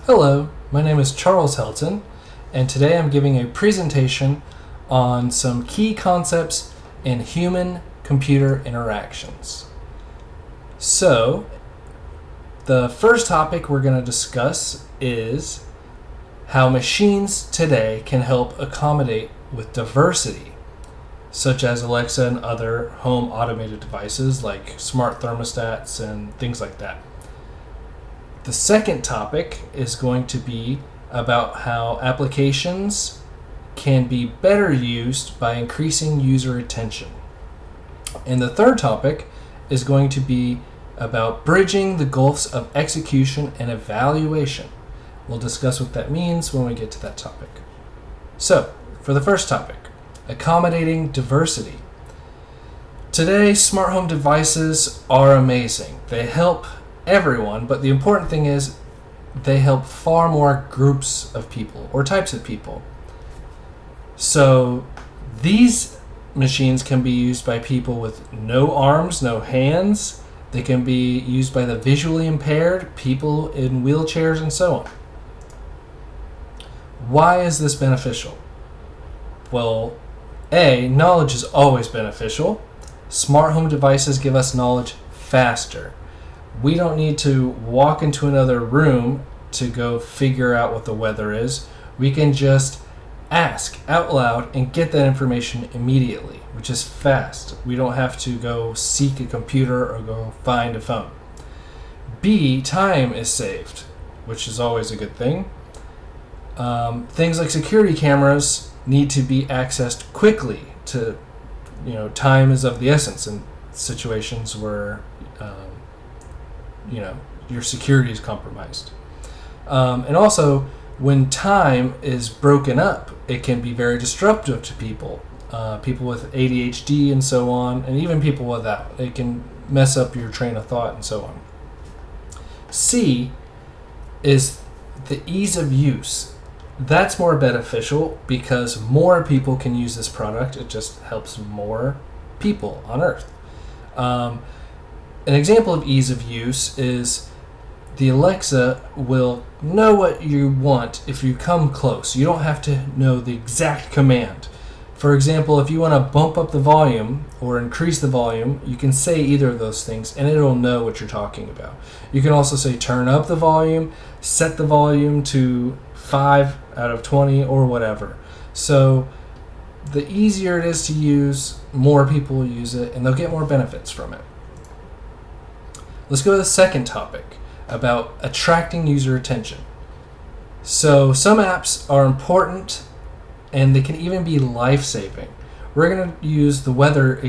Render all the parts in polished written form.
Hello, my name is Charles Helton, and today I'm giving a presentation on some key concepts in human-computer interactions. So, the first topic we're going to discuss is how machines today can help accommodate with diversity, such as Alexa and other home automated devices like smart thermostats and things like that. The second topic is going to be about how applications can be better used by increasing user attention. And the third topic is going to be about bridging the gulfs of execution and evaluation. We'll discuss what that means when we get to that topic. So, for the first topic, accommodating diversity. Today, smart home devices are amazing. They help everyone, but the important thing is they help far more groups of people or types of people. So these machines can be used by people with no arms, no hands. They can be used by the visually impaired, people in wheelchairs, and so on. Why is this beneficial? Well, A, knowledge is always beneficial. Smart home devices give us knowledge faster. We don't need to walk into another room to go figure out what the weather is. We can just ask out loud and get that information immediately, which is fast. We don't have to go seek a computer or go find a phone. B, time is saved, which is always a good thing. Things like security cameras need to be accessed quickly time is of the essence in situations where your security is compromised. And also, when time is broken up, it can be very disruptive to people. People with ADHD and so on, and even people without. It can mess up your train of thought and so on. C is the ease of use. That's more beneficial because more people can use this product. It just helps more people on Earth. An example of ease of use is the Alexa will know what you want if you come close. You don't have to know the exact command. For example, if you want to bump up the volume or increase the volume, you can say either of those things and it'll know what you're talking about. You can also say turn up the volume, set the volume to 5 out of 20 or whatever. So the easier it is to use, more people will use it and they'll get more benefits from it. Let's go to the second topic about attracting user attention. So some apps are important and they can even be life-saving. We're going to use the weather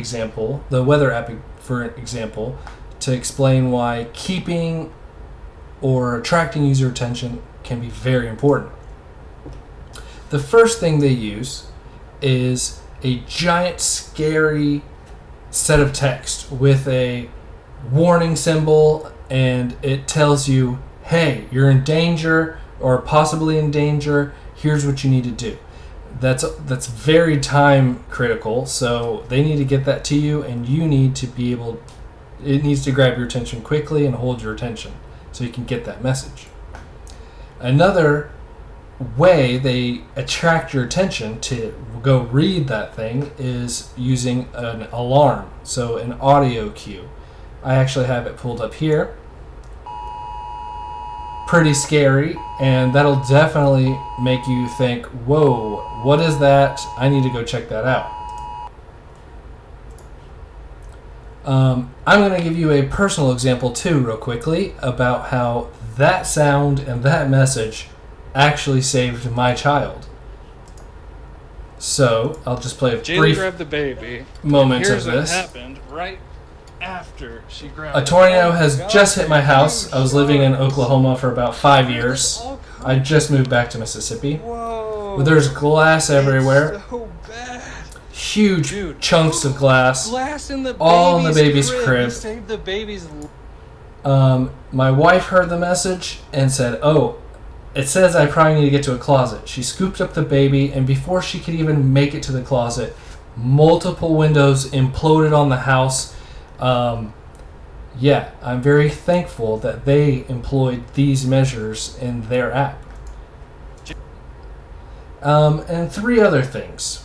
app for example, to explain why keeping or attracting user attention can be very important. The first thing they use is a giant scary set of text with a warning symbol, and it tells you, hey, you're in danger or possibly in danger, here's what you need to do. That's very time critical, so they need to get that to you, and you need to be able, it needs to grab your attention quickly and hold your attention so you can get that message. Another way they attract your attention to go read that thing is using an alarm, so an audio cue. I actually have it pulled up here. Pretty scary, and that'll definitely make you think, whoa, what is that? I need to go check that out. I'm going to give you a personal example too, real quickly, about how that sound and that message actually saved my child. So, I'll just play a brief grabbed the baby. moment Here's of this. What happened right after she grabbed A tornado has just hit my house. I was living in Oklahoma for about 5 years. I just moved back to Mississippi. Whoa. But there's glass everywhere. So bad. Huge chunks of glass. Glass in the all in the baby's crib. You saved the baby's. My wife heard the message and said, oh, it says I probably need to get to a closet. She scooped up the baby, and before she could even make it to the closet, multiple windows imploded on the house. Yeah, I'm very thankful that they employed these measures in their app. And 3 other things.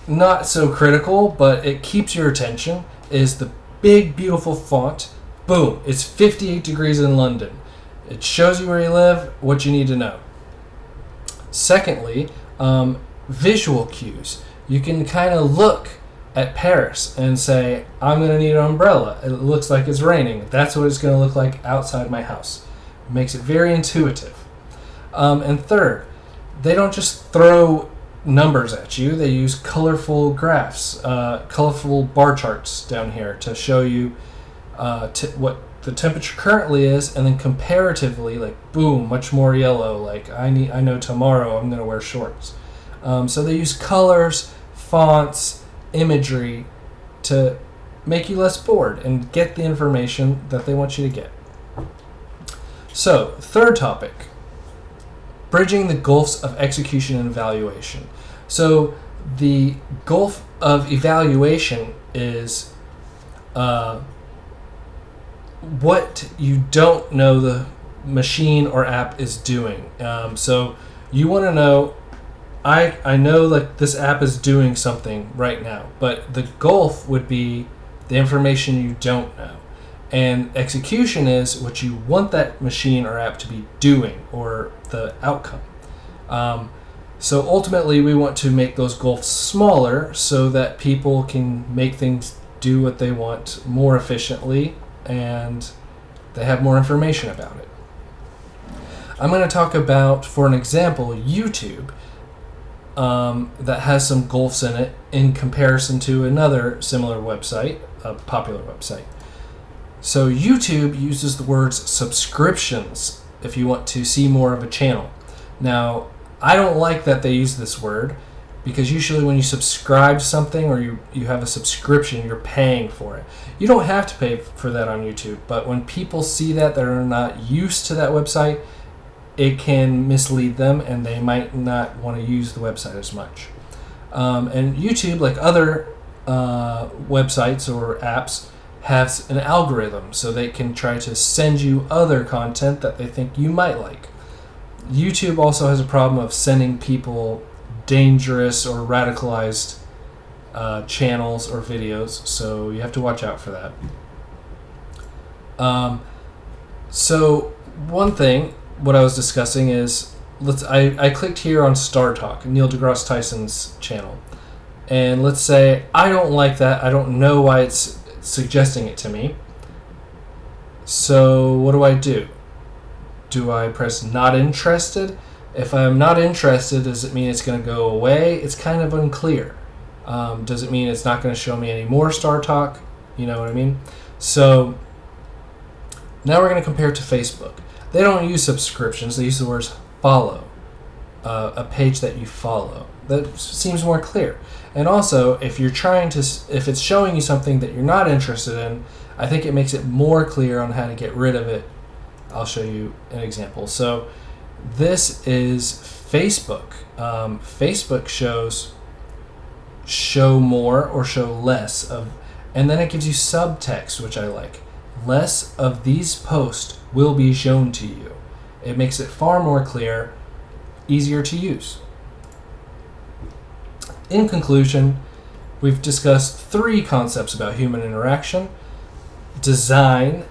Not so critical, but it keeps your attention, is the big, beautiful font. Boom, it's 58 degrees in London. It shows you where you live, what you need to know. Secondly, visual cues. You can kind of look at Paris and say, I'm going to need an umbrella. It looks like it's raining. That's what it's going to look like outside my house. It makes it very intuitive. And third, they don't just throw numbers at you. They use colorful graphs, colorful bar charts down here to show you what the temperature currently is, and then comparatively, like, boom, much more yellow. Like, I know tomorrow I'm going to wear shorts. So they use colors, fonts, imagery to make you less bored and get the information that they want you to get. So, third topic, bridging the gulfs of execution and evaluation. So, the gulf of evaluation is what you don't know the machine or app is doing. So, you want to know, I know like this app is doing something right now, but the gulf would be the information you don't know. And execution is what you want that machine or app to be doing, or the outcome. So ultimately, we want to make those gulfs smaller so that people can make things do what they want more efficiently, and they have more information about it. I'm going to talk about, for an example, YouTube. That has some gulfs in it in comparison to another similar website, a popular website. So YouTube uses the words subscriptions if you want to see more of a channel. Now, I don't like that they use this word, because usually when you subscribe to something, or you have a subscription, you're paying for it. You don't have to pay for that on YouTube, but when people see that are not used to that website, it can mislead them, and they might not want to use the website as much. And YouTube, like other websites or apps, has an algorithm, so they can try to send you other content that they think you might like. YouTube also has a problem of sending people dangerous or radicalized channels or videos, so you have to watch out for that. So one thing, what I was discussing is, I clicked here on Star Talk, Neil deGrasse Tyson's channel, and let's say I don't like that. I don't know why it's suggesting it to me. So what do? Do I press not interested? If I'm not interested, does it mean it's going to go away? It's kind of unclear. Does it mean it's not going to show me any more Star Talk? You know what I mean? So now we're going to compare it to Facebook. They don't use subscriptions. They use the words follow, a page that you follow. That seems more clear. And also, if it's showing you something that you're not interested in, I think it makes it more clear on how to get rid of it. I'll show you an example. So this is Facebook. Facebook show more or show less of, and then it gives you subtext, which I like. Less of these posts will be shown to you. It makes it far more clear, easier to use. In conclusion, we've discussed 3 concepts about human interaction. Design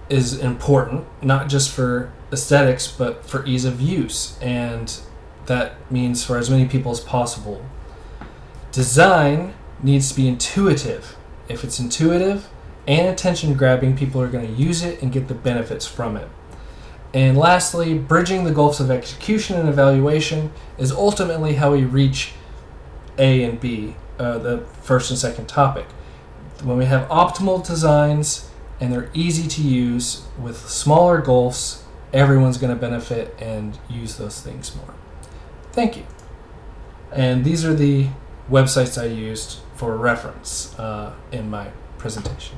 is important, not just for aesthetics, but for ease of use, and that means for as many people as possible. Design needs to be intuitive. If it's intuitive and attention-grabbing, people are going to use it and get the benefits from it. And lastly, bridging the gulfs of execution and evaluation is ultimately how we reach A and B, the first and second topic. When we have optimal designs and they're easy to use with smaller gulfs, everyone's going to benefit and use those things more. Thank you. And these are the websites I used for reference in my presentation.